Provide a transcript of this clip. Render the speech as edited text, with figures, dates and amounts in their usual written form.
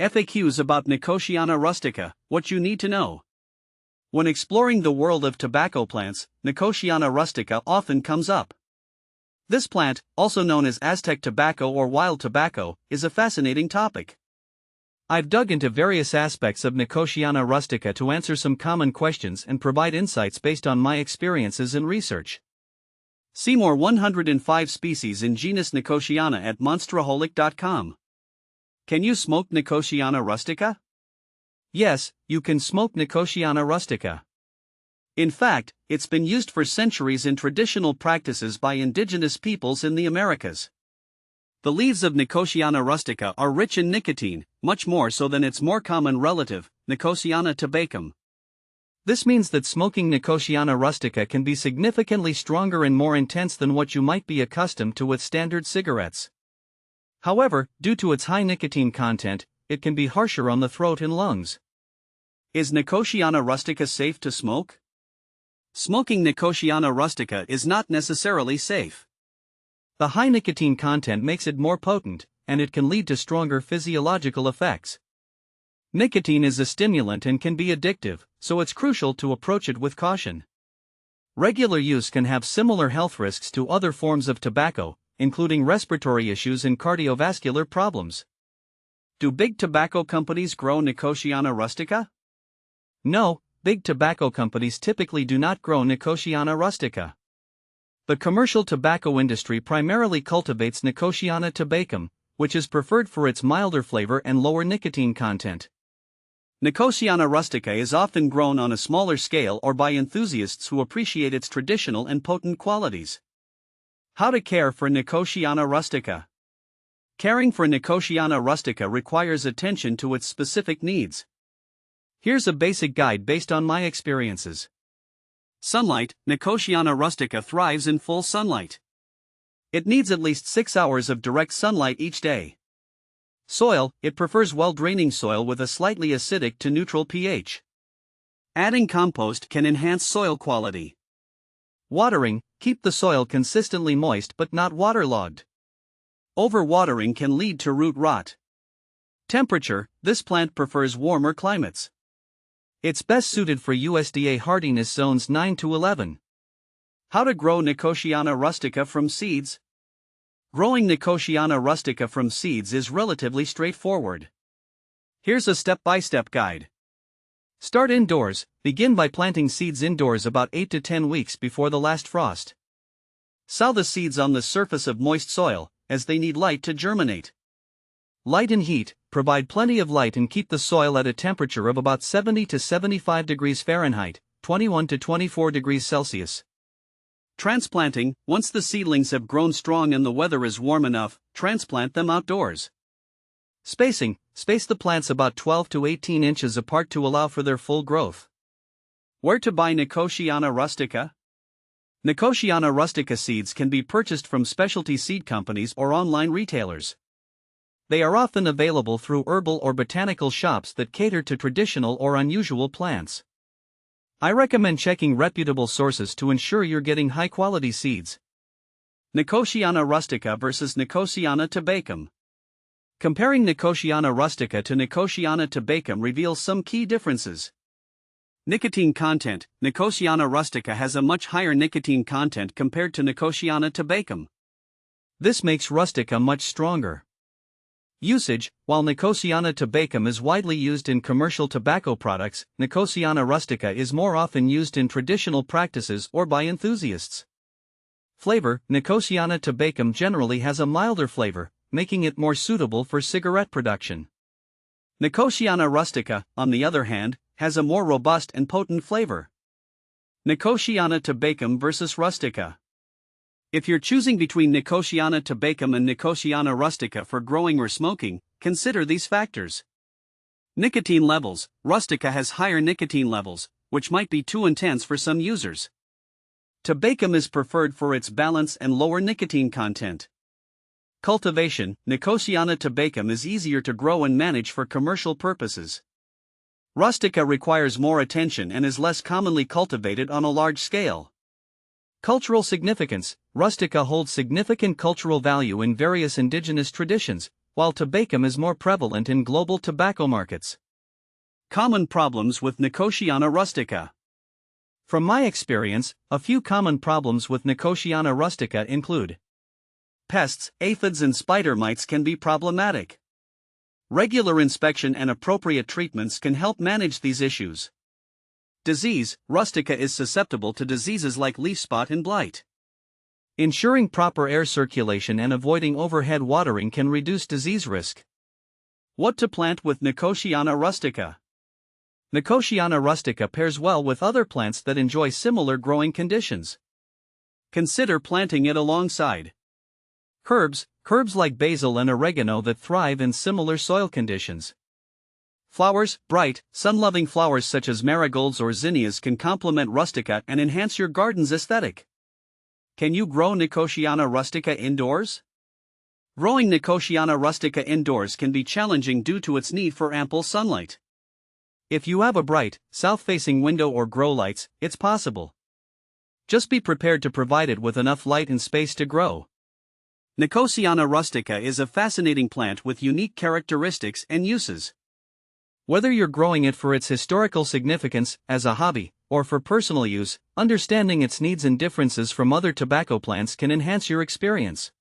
FAQs about Nicotiana rustica, what you need to know. When exploring the world of tobacco plants, Nicotiana rustica often comes up. This plant, also known as Aztec tobacco or wild tobacco, is a fascinating topic. I've dug into various aspects of Nicotiana rustica to answer some common questions and provide insights based on my experiences and research. See more 105 species in genus Nicotiana at monsteraholic.com. Can you smoke Nicotiana rustica? Yes, you can smoke Nicotiana rustica. In fact, it's been used for centuries in traditional practices by indigenous peoples in the Americas. The leaves of Nicotiana rustica are rich in nicotine, much more so than its more common relative, Nicotiana tabacum. This means that smoking Nicotiana rustica can be significantly stronger and more intense than what you might be accustomed to with standard cigarettes. However, due to its high nicotine content, it can be harsher on the throat and lungs. Is Nicotiana rustica safe to smoke? Smoking Nicotiana rustica is not necessarily safe. The high nicotine content makes it more potent, and it can lead to stronger physiological effects. Nicotine is a stimulant and can be addictive, so it's crucial to approach it with caution. Regular use can have similar health risks to other forms of tobacco, including respiratory issues and cardiovascular problems. Do big tobacco companies grow Nicotiana rustica? No, big tobacco companies typically do not grow Nicotiana rustica. The commercial tobacco industry primarily cultivates Nicotiana tabacum, which is preferred for its milder flavor and lower nicotine content. Nicotiana rustica is often grown on a smaller scale or by enthusiasts who appreciate its traditional and potent qualities. How to care for Nicotiana rustica. Caring for Nicotiana rustica requires attention to its specific needs. Here's a basic guide based on my experiences. Sunlight. Nicotiana rustica thrives in full sunlight. It needs at least 6 hours of direct sunlight each day. Soil. It prefers well-draining soil with a slightly acidic to neutral pH. Adding compost can enhance soil quality. Watering. Keep the soil consistently moist but not waterlogged. Overwatering can lead to root rot. Temperature. This plant prefers warmer climates. It's best suited for USDA hardiness zones 9 to 11. How to grow Nicotiana rustica from seeds? Growing Nicotiana rustica from seeds is relatively straightforward. Here's a step-by-step guide. Start indoors. Begin by planting seeds indoors about 8 to 10 weeks before the last frost. Sow the seeds on the surface of moist soil, as they need light to germinate. Light and heat. Provide plenty of light and keep the soil at a temperature of about 70 to 75 degrees Fahrenheit, 21 to 24 degrees Celsius. Transplanting. Once the seedlings have grown strong and the weather is warm enough, transplant them outdoors. Spacing. Space the plants about 12 to 18 inches apart to allow for their full growth. Where to buy Nicotiana rustica? Nicotiana rustica seeds can be purchased from specialty seed companies or online retailers. They are often available through herbal or botanical shops that cater to traditional or unusual plants. I recommend checking reputable sources to ensure you're getting high-quality seeds. Nicotiana rustica versus Nicotiana tabacum. Comparing Nicotiana rustica to Nicotiana tabacum reveals some key differences. Nicotine content. Nicotiana rustica has a much higher nicotine content compared to Nicotiana tabacum. This makes rustica much stronger. Usage. While Nicotiana tabacum is widely used in commercial tobacco products, Nicotiana rustica is more often used in traditional practices or by enthusiasts. Flavor. Nicotiana tabacum generally has a milder flavor, making it more suitable for cigarette production. Nicotiana rustica, on the other hand, has a more robust and potent flavor. Nicotiana tabacum versus rustica. If you're choosing between Nicotiana tabacum and Nicotiana rustica for growing or smoking, consider these factors. Nicotine levels. Rustica has higher nicotine levels, which might be too intense for some users. Tabacum is preferred for its balance and lower nicotine content. Cultivation. Nicotiana tabacum is easier to grow and manage for commercial purposes. Rustica requires more attention and is less commonly cultivated on a large scale. Cultural significance. Rustica holds significant cultural value in various indigenous traditions, while tabacum is more prevalent in global tobacco markets. Common problems with Nicotiana rustica. From my experience, a few common problems with Nicotiana rustica include: pests, aphids and spider mites can be problematic. Regular inspection and appropriate treatments can help manage these issues. Disease: rustica is susceptible to diseases like leaf spot and blight. Ensuring proper air circulation and avoiding overhead watering can reduce disease risk. What to plant with Nicotiana rustica? Nicotiana rustica pairs well with other plants that enjoy similar growing conditions. Consider planting it alongside herbs like basil and oregano that thrive in similar soil conditions. Flowers: bright, sun-loving flowers such as marigolds or zinnias can complement rustica and enhance your garden's aesthetic. Can you grow Nicotiana rustica indoors? Growing Nicotiana rustica indoors can be challenging due to its need for ample sunlight. If you have a bright, south-facing window or grow lights, it's possible. Just be prepared to provide it with enough light and space to grow. Nicotiana rustica is a fascinating plant with unique characteristics and uses. Whether you're growing it for its historical significance, as a hobby, or for personal use, understanding its needs and differences from other tobacco plants can enhance your experience.